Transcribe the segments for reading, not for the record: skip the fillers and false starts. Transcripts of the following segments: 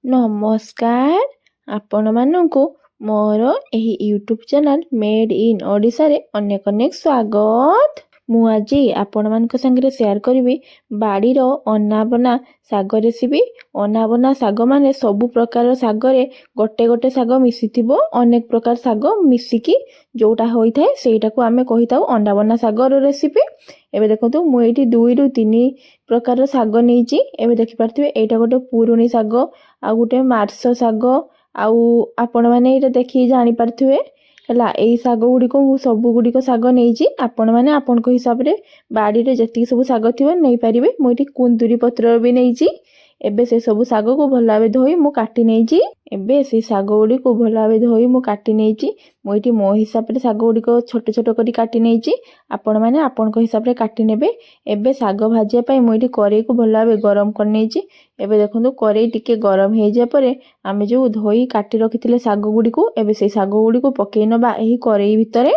ନମସ୍କାର। ଆପଣମାନଙ୍କୁ ମୋର ଏହି ୟୁଟ୍ୟୁବ୍ ଚ୍ୟାନେଲ୍ ମେଡ୍ ଇନ୍ ଓଡ଼ିଶାରେ ଅନେକ ଅନେକ ସ୍ୱାଗତ। ମୁଁ ଆଜି ଆପଣମାନଙ୍କ ସାଙ୍ଗରେ ସେୟାର କରିବି ବାଡ଼ିର ଅନାବନା ଶାଗ ରେସିପି। ଅନାବନା ଶାଗ ମାନେ ସବୁ ପ୍ରକାର ଶାଗରେ ଗୋଟେ ଗୋଟେ ଶାଗ ମିଶିଥିବ, ଅନେକ ପ୍ରକାର ଶାଗ ମିଶିକି ଯେଉଁଟା ହୋଇଥାଏ ସେଇଟାକୁ ଆମେ କହିଥାଉ ଅନାବନା ଶାଗର ରେସିପି। ଏବେ ଦେଖନ୍ତୁ ମୁଁ ଏଇଠି 2ରୁ 3 ପ୍ରକାର ଶାଗ ନେଇଛି। ଏବେ ଦେଖିପାରୁଥିବେ ଏଇଟା ଗୋଟେ ପୁରୁଣି ଶାଗ, ଆଉ ଗୋଟେ ମାର୍ଶ ଶାଗ, ଆଉ ଆପଣମାନେ ଏଇଟା ଦେଖିକି ଜାଣିପାରୁଥିବେ ହେଲା। ଏଇ ଶାଗ ଗୁଡ଼ିକ ମୁଁ ସବୁଗୁଡ଼ିକ ଶାଗ ନେଇଛି। ଆପଣମାନେ ଆପଣଙ୍କ ହିସାବରେ ବାଡ଼ିରେ ଯେତିକି ସବୁ ଶାଗ ଥିବ ନେଇପାରିବେ। ମୁଁ ଏଠି କୁନ୍ଦୁରି ପତ୍ର ବି ନେଇଛି। ଏବେ ସେ ସବୁ ଶାଗକୁ ଭଲ ଭାବେ ଧୋଇ ମୁଁ କାଟି ନେଇଛି। ଏବେ ସେ ଶାଗ ଗୁଡ଼ିକୁ ଭଲ ଭାବେ ଧୋଇ ମୁଁ କାଟି ନେଇଛି। ମୁଁ ଏଠି ମୋ ହିସାବରେ ଶାଗ ଗୁଡ଼ିକ ଛୋଟ ଛୋଟ କରି କାଟି ନେଇଛି। ଆପଣମାନେ ଆପଣଙ୍କ ହିସାବରେ କାଟି ନେବେ। ଏବେ ଶାଗ ଭାଜିବା ପାଇଁ ମୁଁ ଏଠି କରେଇକୁ ଭଲ ଭାବେ ଗରମ କରିନେଇଛି। ଏବେ ଦେଖନ୍ତୁ କରେଇ ଟିକେ ଗରମ ହେଇଯିବା ପରେ ଆମେ ଯେଉଁ ଧୋଇ କାଟି ରଖିଥିଲେ ଶାଗ ଗୁଡ଼ିକୁ ଏବେ ସେଇ ଶାଗ ଗୁଡ଼ିକୁ ପକେଇ ନେବା ଏହି କରେଇ ଭିତରେ।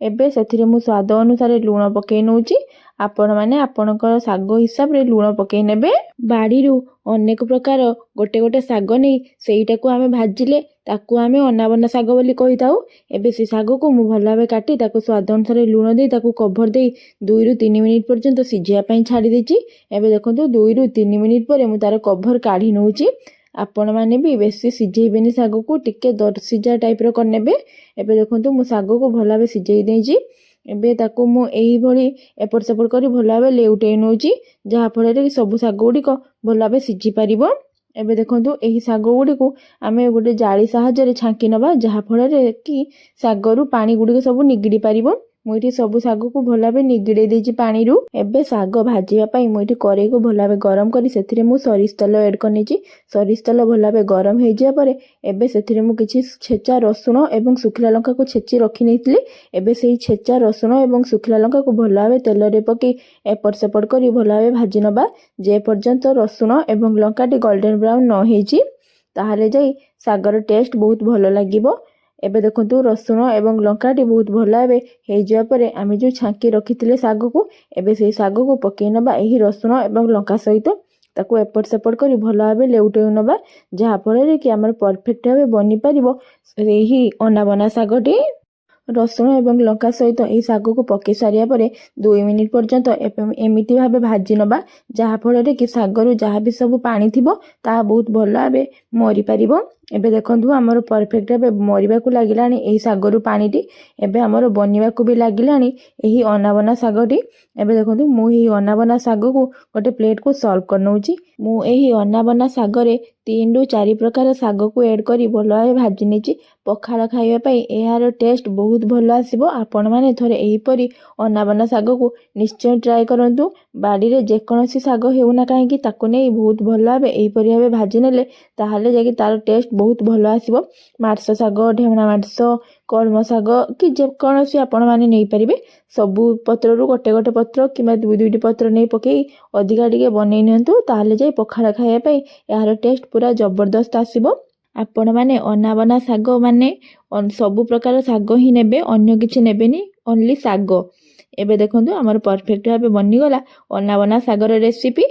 ଏବେ ସେଥିରେ ମୁଁ ସ୍ୱାଦ ଅନୁସାରେ ଲୁଣ ପକେଇ ନେଉଛି। ଆପଣମାନେ ଆପଣଙ୍କର ଶାଗ ହିସାବରେ ଲୁଣ ପକେଇ ନେବେ। ବାଡ଼ିରୁ ଅନେକ ପ୍ରକାର ଗୋଟେ ଗୋଟେ ଶାଗ ନେଇ ସେଇଟାକୁ ଆମେ ଭାଜିଲେ ତାକୁ ଆମେ ଅନାବନା ଶାଗ ବୋଲି କହିଥାଉ। ଏବେ ସେ ଶାଗକୁ ମୁଁ ଭଲ ଭାବେ କାଟି ତାକୁ ସ୍ୱାଦ ଅନୁସାରେ ଲୁଣ ଦେଇ ତାକୁ କଭର ଦେଇ 2ରୁ 3 ମିନିଟ୍ ପର୍ଯ୍ୟନ୍ତ ସିଝିବା ପାଇଁ ଛାଡ଼ି ଦେଇଛି। ଏବେ ଦେଖନ୍ତୁ 2ରୁ 3 ମିନିଟ୍ ପରେ ମୁଁ ତାର କଭର କାଢ଼ି ନେଉଛି। ଆପଣମାନେ ବି ବେଶୀ ସିଝେଇବେନି, ଶାଗକୁ ଟିକେ ଦରସିଝା ଟାଇପ୍ର କରିନେବେ। ଏବେ ଦେଖନ୍ତୁ ମୁଁ ଶାଗକୁ ଭଲ ଭାବେ ସିଝେଇ ଦେଇଛି। ଏବେ ତାକୁ ମୁଁ ଏଇଭଳି ଏପଟ ସେପଟ କରି ଭଲ ଭାବେ ଲେଉଟେଇ ନେଉଛି, ଯାହାଫଳରେ କି ସବୁ ଶାଗ ଗୁଡ଼ିକ ଭଲ ଭାବେ ସିଝି ପାରିବ। ଏବେ ଦେଖନ୍ତୁ ଏହି ଶାଗ ଗୁଡ଼ିକୁ ଆମେ ଗୋଟେ ଜାଳି ସାହାଯ୍ୟରେ ଛାଙ୍କି ନେବା, ଯାହାଫଳରେ କି ଶାଗରୁ ପାଣି ଗୁଡ଼ିକ ସବୁ ନିଗିଡ଼ି ପାରିବ। ମୁଁ ଏଠି ସବୁ ଶାଗକୁ ଭଲ ଭାବେ ନିଗିଡ଼େଇ ଦେଇଛି ପାଣିରୁ। ଏବେ ଶାଗ ଭାଜିବା ପାଇଁ ମୁଁ ଏଠି କରେଇକୁ ଭଲ ଭାବେ ଗରମ କରି ସେଥିରେ ମୁଁ ସୋରିଷ ତେଲ ଏଡ଼୍ କରିନେଇଛି। ସୋରିଷ ତେଲ ଭଲ ଭାବେ ଗରମ ହେଇଯିବା ପରେ ଏବେ ସେଥିରେ ମୁଁ କିଛି ଛେଚା ରସୁଣ ଏବଂ ଶୁଖିଲା ଲଙ୍କାକୁ ଛେଚି ରଖି ନେଇଥିଲି। ଏବେ ସେଇ ଛେଚା ରସୁଣ ଏବଂ ଶୁଖିଲା ଲଙ୍କାକୁ ଭଲ ଭାବେ ତେଲରେ ପକାଇ ଏପଟ ସେପଟ କରି ଭଲ ଭାବେ ଭାଜି ନେବା। ଯେ ପର୍ଯ୍ୟନ୍ତ ରସୁଣ ଏବଂ ଲଙ୍କାଟି ଗୋଲ୍ଡେନ୍ ବ୍ରାଉନ୍ ନ ହେଇଛି, ତାହେଲେ ଯାଇ ଶାଗର ଟେଷ୍ଟ ବହୁତ ଭଲ ଲାଗିବ। ଏବେ ଦେଖନ୍ତୁ ରସୁଣ ଏବଂ ଲଙ୍କାଟି ବହୁତ ଭଲ ଭାବେ ହେଇଯିବା ପରେ ଆମେ ଯେଉଁ ଛାଙ୍କି ରଖିଥିଲେ ଶାଗକୁ ଏବେ ସେଇ ଶାଗକୁ ପକାଇ ନେବା ଏହି ରସୁଣ ଏବଂ ଲଙ୍କା ସହିତ। ତାକୁ ଏପଟ ସେପଟ କରି ଭଲ ଭାବେ ଲେଉଟାଇ ନେବା, ଯାହାଫଳରେ କି ଆମର ପରଫେକ୍ଟ ଭାବେ ବନିପାରିବ ଏହି ଅନାବନା ଶାଗଟି। ରସୁଣ ଏବଂ ଲଙ୍କା ସହିତ ଏହି ଶାଗକୁ ପକାଇ ସାରିବା ପରେ 2 ମିନିଟ୍ ପର୍ଯ୍ୟନ୍ତ ଏମିତି ଭାବେ ଭାଜି ନେବା, ଯାହାଫଳରେ କି ଶାଗରୁ ଯାହା ବି ସବୁ ପାଣି ଥିବ ତାହା ବହୁତ ଭଲ ଭାବେ ମରିପାରିବ। ଏବେ ଦେଖନ୍ତୁ ଆମର ପରଫେକ୍ଟ ଭାବେ ମରିବାକୁ ଲାଗିଲାଣି ଏହି ଶାଗରୁ ପାଣିଟି। ଏବେ ଆମର ବନିବାକୁ ବି ଲାଗିଲାଣି ଏହି ଅନାବନା ଶାଗଟି। ଏବେ ଦେଖନ୍ତୁ ମୁଁ ଏହି ଅନାବନା ଶାଗକୁ ଗୋଟେ ପ୍ଲେଟ୍କୁ ସର୍ଭ କରିନେଉଛି। ମୁଁ ଏହି ଅନାବନା ଶାଗରେ 3ରୁ 4 ପ୍ରକାର ଶାଗକୁ ଏଡ଼୍ କରି ଭଲ ଭାବେ ଭାଜି ନେଇଛି। ପଖାଳ ଖାଇବା ପାଇଁ ଏହାର ଟେଷ୍ଟ ବହୁତ ଭଲ ଆସିବ। ଆପଣମାନେ ଥରେ ଏହିପରି ଅନାବନା ଶାଗକୁ ନିଶ୍ଚୟ ଟ୍ରାଏ କରନ୍ତୁ। ବାଡ଼ିରେ ଯେକୌଣସି ଶାଗ ହେଉନା କାହିଁକି ତାକୁ ନେଇ ବହୁତ ଭଲ ଭାବେ ଏହିପରି ଭାବେ ଭାଜି ନେଲେ ତାହେଲେ ଯାଇକି ତାର ଟେଷ୍ଟ ବହୁତ ଭଲ ଆସିବ। ମାର୍ଶ ଶାଗ, ଢେମଣା ମାର୍ଶ, କଳମ ଶାଗ କି ଯେକୌଣସି ଆପଣମାନେ ନେଇପାରିବେ। ସବୁ ପତ୍ରରୁ ଗୋଟେ ଗୋଟେ ପତ୍ର କିମ୍ବା 2-2ଟି ପତ୍ର ନେଇ ପକାଇ ଅଧିକା ଟିକେ ବନେଇ ନିଅନ୍ତୁ, ତାହେଲେ ଯାଇ ପଖାଳ ଖାଇବା ପାଇଁ ଏହାର ଟେଷ୍ଟ ପୁରା ଜବରଦସ୍ତ ଆସିବ। ଆପଣମାନେ ଅନାବନା ଶାଗ ମାନେ ସବୁ ପ୍ରକାର ଶାଗ ହିଁ ନେବେ, ଅନ୍ୟ କିଛି ନେବେନି, ଓନ୍ଲି ଶାଗ। ଏବେ ଦେଖନ୍ତୁ ଆମର ପରଫେକ୍ଟ ଭାବେ ବନିଗଲା ଅନାବନା ଶାଗର ରେସିପି।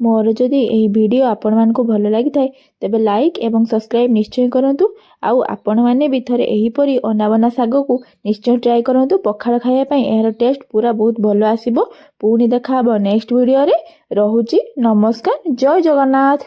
ମୋର ଯଦି ଏହି ଭିଡ଼ିଓ ଆପଣମାନଙ୍କୁ ଭଲ ଲାଗିଥାଏ ତେବେ ଲାଇକ୍ ଏବଂ ସବସ୍କ୍ରାଇବ୍ ନିଶ୍ଚୟ କରନ୍ତୁ। ଆଉ ଆପଣମାନେ ବି ଥରେ ଏହିପରି ଅନାବନା ଶାଗକୁ ନିଶ୍ଚୟ ଟ୍ରାଏ କରନ୍ତୁ। ପଖାଳ ଖାଇବା ପାଇଁ ଏହାର ଟେଷ୍ଟ ପୁରା ବହୁତ ଭଲ ଆସିବ। ପୁଣି ଦେଖା ହେବ ନେକ୍ସଟ ଭିଡ଼ିଓରେ। ରହୁଛି, ନମସ୍କାର, ଜୟ ଜଗନ୍ନାଥ।